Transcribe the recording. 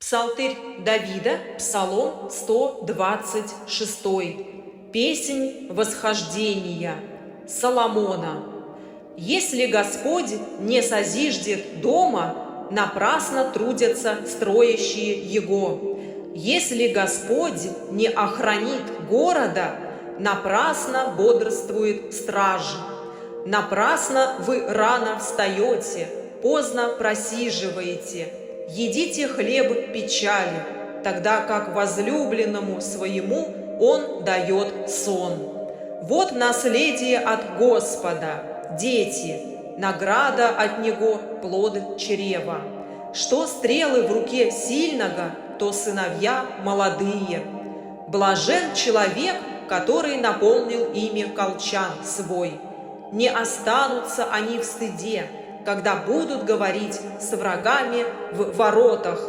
Псалтырь Давида, Псалом 126, Песнь восхождения, Соломона. Если Господь не созиждет дома, напрасно трудятся строящие его. Если Господь не охранит города, напрасно бодрствует страж. Напрасно вы рано встаете, поздно просиживаете. Едите хлеб печали, тогда как возлюбленному своему он дает сон. Вот наследие от Господа, дети, награда от Него плод чрева. Что стрелы в руке сильного, то сыновья молодые. Блажен человек, который наполнил ими колчан свой. Не останутся они в стыде, когда будут говорить с врагами в воротах.